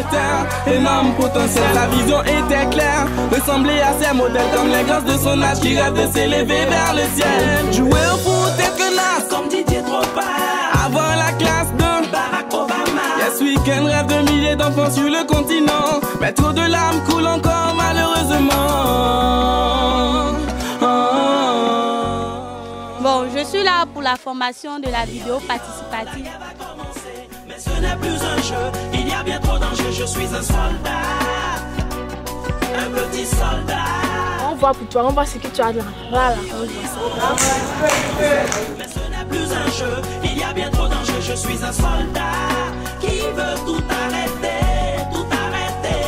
caractère, énorme potentiel. Sa vision était claire, ressembler à ses modèles comme les gosses de son âge qui rêvent de s'élever vers le ciel. Jouer au foot, être naze comme Didier Drogba, avoir la classe de Barack Obama. Yes, week-end, rêve de milliers d'enfants sur le continent, mais trop de larmes coulent encore malheureusement. Bon, je suis là pour la formation de la vidéo participative. Mais ce n'est plus un jeu, il y a bien trop d'enjeux. Je suis un soldat, un petit soldat. On voit pour toi, on voit ce que tu as là. Voilà, on voit ça. Mais ce n'est plus un jeu, il y a bien trop d'enjeux. Je suis un soldat qui veut tout arrêter, tout arrêter.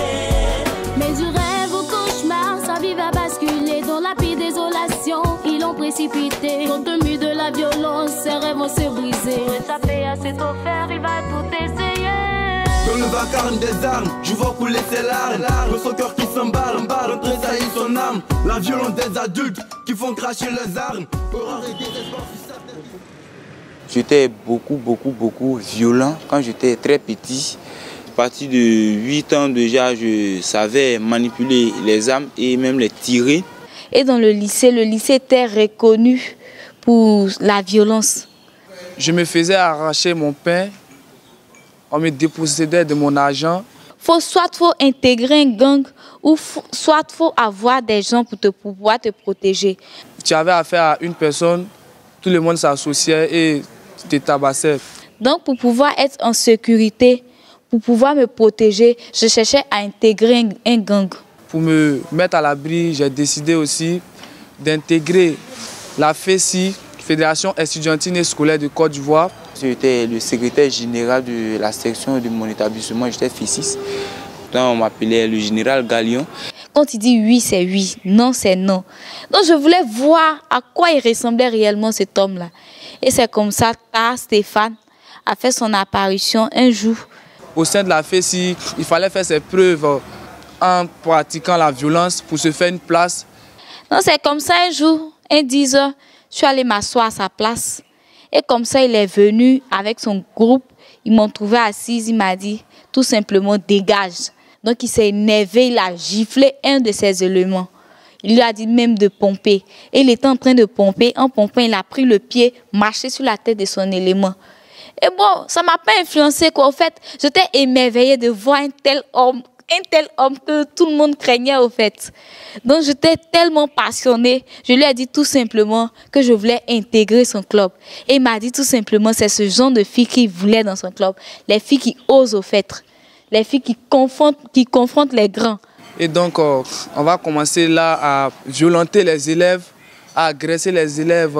Mais du rêve au cauchemar, sa vie va basculer dans la pire désolation. Ils l'ont précipité, compte tenu de la violence, ses rêves vont se briser. Taper à cet offert, il va tout essayer. Dans le vacarme des armes, je vois couler ses larmes. Le son cœur qui s'emballe, tressaillit son âme. La violence des adultes qui font cracher leurs armes. J'étais beaucoup violent quand j'étais très petit. À partir de 8 ans déjà, je savais manipuler les armes et même les tirer. Et dans le lycée était reconnu pour la violence. Je me faisais arracher mon pain, on me dépossédait de mon argent. Soit faut intégrer un gang, ou soit faut avoir des gens pour pouvoir te protéger. Tu avais affaire à une personne, tout le monde s'associait et te tabassait. Donc pour pouvoir être en sécurité, pour pouvoir me protéger, je cherchais à intégrer un gang. Pour me mettre à l'abri, j'ai décidé aussi d'intégrer la FESI, Fédération estudiantine et scolaire de Côte d'Ivoire. J'étais le secrétaire général de la section de mon établissement, j'étais FESIS. On m'appelait le général Galion. Quand il dit oui, c'est oui, non, c'est non. Donc je voulais voir à quoi il ressemblait réellement cet homme-là. Et c'est comme ça que Stéphane a fait son apparition un jour. Au sein de la FESI, il fallait faire ses preuves en pratiquant la violence pour se faire une place. Donc c'est comme ça un jour, un 10 heures, je suis allée m'asseoir à sa place. Et comme ça, il est venu avec son groupe. Ils m'ont trouvé assise, il m'a dit tout simplement dégage. Donc il s'est énervé, il a giflé un de ses éléments. Il lui a dit même de pomper. Et il était en train de pomper. En pompant, il a pris le pied, marché sur la tête de son élément. Et bon, ça ne m'a pas influencé quoi. En fait, j'étais émerveillée de voir un tel homme que tout le monde craignait au fait. Donc j'étais tellement passionnée. Je lui ai dit tout simplement que je voulais intégrer son club. Et il m'a dit tout simplement c'est ce genre de filles qu'il voulait dans son club. Les filles qui osent au fait. Les filles qui confrontent les grands. Et donc on va commencer là à violenter les élèves, à agresser les élèves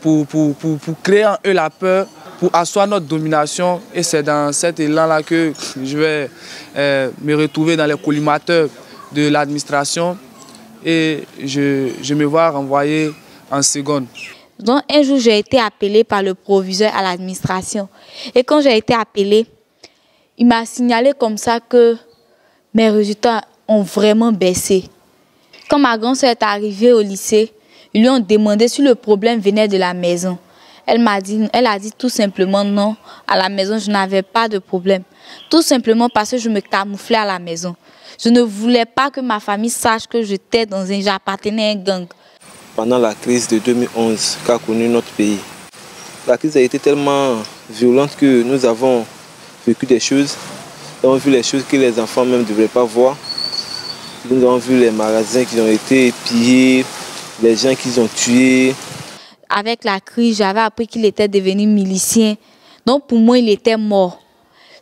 pour créer en eux la peur, pour asseoir notre domination. Et c'est dans cet élan-là que je vais me retrouver dans les collimateurs de l'administration et je me vois renvoyer en seconde. Donc un jour, j'ai été appelée par le proviseur à l'administration. Et quand j'ai été appelée, il m'a signalé comme ça que mes résultats ont vraiment baissé. Quand ma grande soeur est arrivée au lycée, ils lui ont demandé si le problème venait de la maison. Elle a dit tout simplement non, à la maison je n'avais pas de problème. Tout simplement parce que je me camouflais à la maison. Je ne voulais pas que ma famille sache que j'appartenais à un gang. Pendant la crise de 2011 qu'a connue notre pays, la crise a été tellement violente que nous avons vécu des choses. Nous avons vu les choses que les enfants même ne devraient pas voir. Nous avons vu les magasins qui ont été pillés, les gens qu'ils ont tués. Avec la crise, j'avais appris qu'il était devenu milicien. Donc pour moi, il était mort.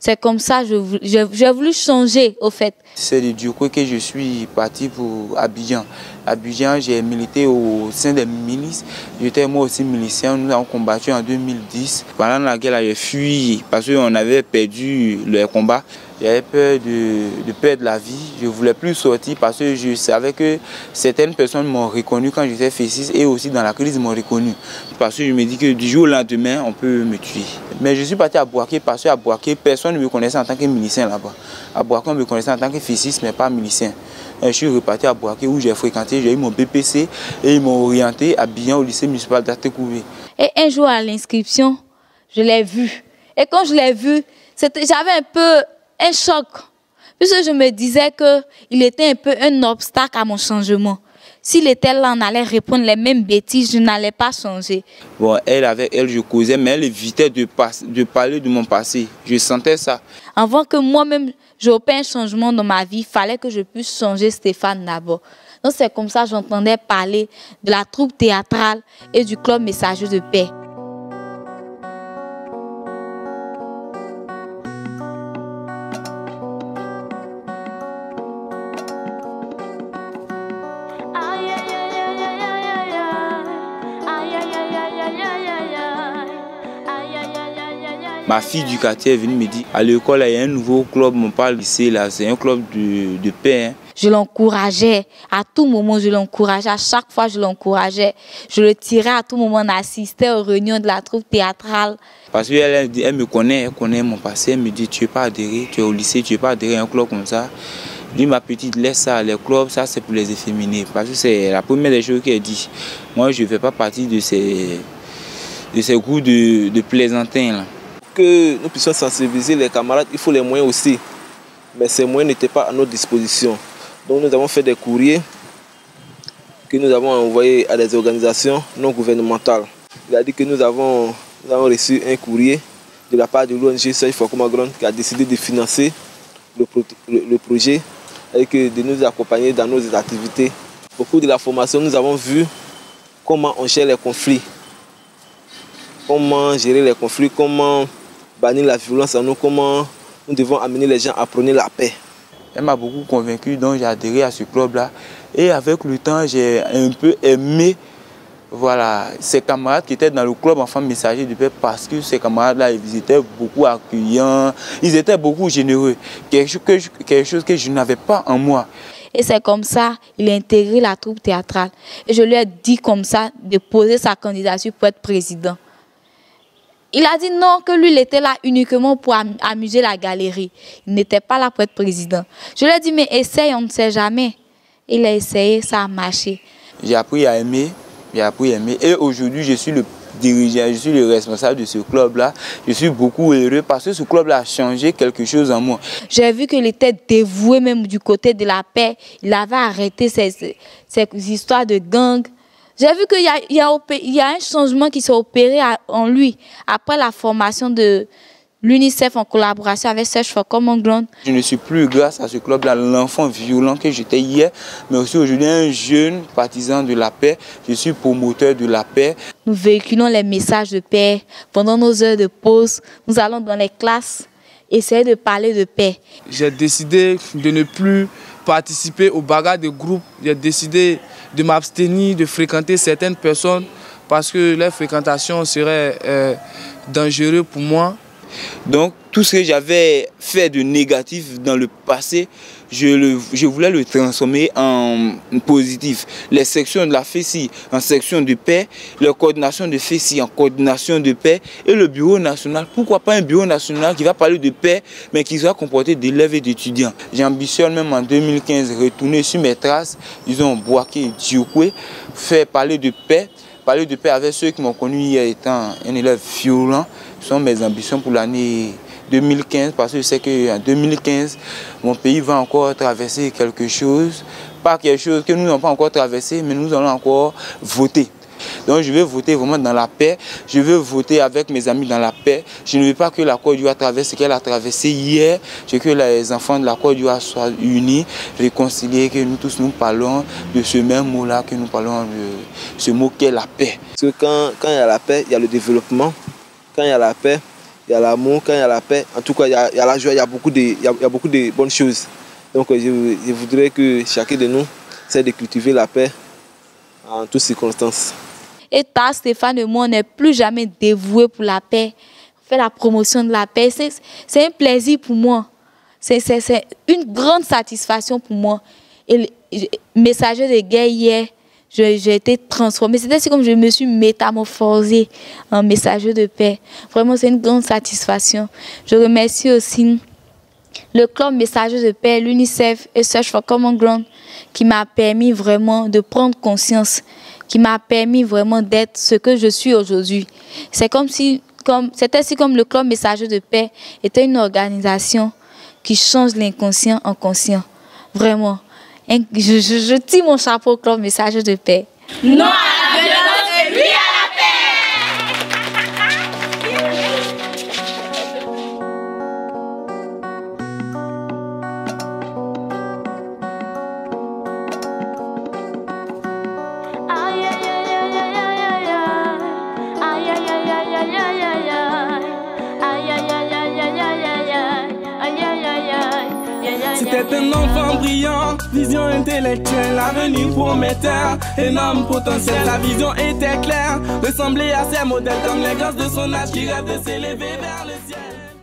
C'est comme ça que j'ai voulu changer au fait. C'est de Djoko que je suis parti pour Abidjan. Abidjan, j'ai milité au sein des milices. J'étais moi aussi milicien. Nous avons combattu en 2010. Pendant la guerre, j'ai fui parce qu'on avait perdu le combat. J'avais peur de perdre la vie. Je ne voulais plus sortir parce que je savais que certaines personnes m'ont reconnu quand j'étais FESIS et aussi dans la crise ils m'ont reconnu. Parce que je me dis que du jour au lendemain, on peut me tuer. Mais je suis parti à Bouaké parce qu'à Bouaké, personne ne me connaissait en tant que milicien là-bas. À Bouaké, on me connaissait en tant que FESIS, mais pas milicien. Et je suis reparti à Bouaké où j'ai fréquenté, j'ai eu mon BPC et ils m'ont orienté à Bihan au lycée municipal d'Atekouvé. Et un jour à l'inscription, je l'ai vu. Et quand je l'ai vu, j'avais un peu un choc. Puisque je me disais qu'il était un peu un obstacle à mon changement. S'il était là, on allait répondre les mêmes bêtises, je n'allais pas changer. Bon, avec elle, je causais, mais elle évitait de parler de mon passé. Je sentais ça. Avant que moi-même, j'opère un changement dans ma vie, il fallait que je puisse changer Stéphane d'abord. Donc c'est comme ça que j'entendais parler de la troupe théâtrale et du club Messager de paix. Ma fille du quartier est venue me dire, à l'école, il y a un nouveau club, on parle lycée, là, c'est un club de paix. Hein. Je l'encourageais, à tout moment je l'encourageais, à chaque fois je l'encourageais. Je le tirais à tout moment, on assistait aux réunions de la troupe théâtrale. Parce qu'elle me connaît, elle connaît mon passé, elle me dit, tu n'es pas adhéré, tu es au lycée, tu n'es pas adhéré à un club comme ça. Je dis, ma petite, laisse ça, les clubs, ça c'est pour les efféminés. Parce que c'est la première des choses qu'elle dit. Moi, je ne fais pas partie de ces groupes de plaisantins là. Que nous puissions sensibiliser les camarades, il faut les moyens aussi. Mais ces moyens n'étaient pas à notre disposition. Donc nous avons fait des courriers que nous avons envoyés à des organisations non gouvernementales. Il a dit que nous avons reçu un courrier de la part de l'ONG Search for Common Ground qui a décidé de financer le projet et de nous accompagner dans nos activités. Au cours de la formation, nous avons vu comment on gère les conflits. Comment gérer les conflits, comment bannir la violence en nous, comment nous devons amener les gens à prôner la paix. Elle m'a beaucoup convaincu, donc j'ai adhéré à ce club-là. Et avec le temps, j'ai un peu aimé ces camarades qui étaient dans le club Enfants Messagers de paix parce que ces camarades-là, ils étaient beaucoup accueillants, ils étaient beaucoup généreux. Quelque chose que je n'avais pas en moi. Et c'est comme ça qu'il a intégré la troupe théâtrale. Et je lui ai dit comme ça de poser sa candidature pour être président. Il a dit non, que lui, il était là uniquement pour amuser la galerie. Il n'était pas là pour être président. Je lui ai dit, mais essaye, on ne sait jamais. Il a essayé, ça a marché. J'ai appris à aimer, Et aujourd'hui, je suis le dirigeant, je suis le responsable de ce club-là. Je suis beaucoup heureux parce que ce club-là a changé quelque chose en moi. J'ai vu qu'il était dévoué même du côté de la paix. Il avait arrêté ces histoires de gangs. J'ai vu qu'il y a un changement qui s'est opéré en lui après la formation de l'UNICEF en collaboration avec Search for Common Ground. Je ne suis plus, grâce à ce club-là, l'enfant violent que j'étais hier, mais aussi aujourd'hui un jeune partisan de la paix. Je suis promoteur de la paix. Nous véhiculons les messages de paix. Pendant nos heures de pause, nous allons dans les classes essayer de parler de paix. J'ai décidé de ne plus participer aux bagarres de groupe. J'ai décidé de m'abstenir de fréquenter certaines personnes parce que leur fréquentation serait dangereuse pour moi. Donc tout ce que j'avais fait de négatif dans le passé, je voulais le transformer en positif. Les sections de la FECI en section de paix, la coordination de FECI en coordination de paix et le bureau national. Pourquoi pas un bureau national qui va parler de paix mais qui sera comporté d'élèves et d'étudiants. J'ambitionne même en 2015 retourner sur mes traces, disons Boaké et Djokwe, faire parler de paix avec ceux qui m'ont connu hier étant un élève violent. Ce sont mes ambitions pour l'année 2015 parce que je sais qu'en 2015, mon pays va encore traverser quelque chose. Pas quelque chose que nous n'avons pas encore traversé, mais nous allons encore voter. Donc je vais voter vraiment dans la paix, je veux voter avec mes amis dans la paix. Je ne veux pas que la Côte d'Ivoire traverse ce qu'elle a traversé hier. Je veux que les enfants de la Côte d'Ivoire soient unis, réconciliés, que nous tous nous parlons de ce même mot-là, que nous parlons de ce mot qu'est la paix. Parce que quand il y a la paix, il y a le développement. Quand il y a la paix, il y a l'amour. Quand il y a la paix, en tout cas, il y a la joie, il y a beaucoup de bonnes choses. Donc je voudrais que chacun de nous essaie de cultiver la paix en toutes circonstances. Et toi, Stéphane et moi, on n'est plus jamais dévoués pour la paix. On fait la promotion de la paix. C'est un plaisir pour moi. C'est une grande satisfaction pour moi. Et le messager de guerre hier, j'ai été transformée. C'est comme je me suis métamorphosée en messager de paix. Vraiment, c'est une grande satisfaction. Je remercie aussi le club Messager de paix, l'UNICEF et Search for Common Ground qui m'a permis vraiment de prendre conscience, qui m'a permis vraiment d'être ce que je suis aujourd'hui. C'était comme le club Messager de paix était une organisation qui change l'inconscient en conscient. Vraiment. Je tire mon chapeau comme message de paix. Non à la violence et oui à la C'était un enfant brillant, vision intellectuelle, avenir prometteur, énorme potentiel. Sa vision était claire, ressemblait à ses modèles comme les gosses de son âge qui rêvent de s'élever vers le ciel.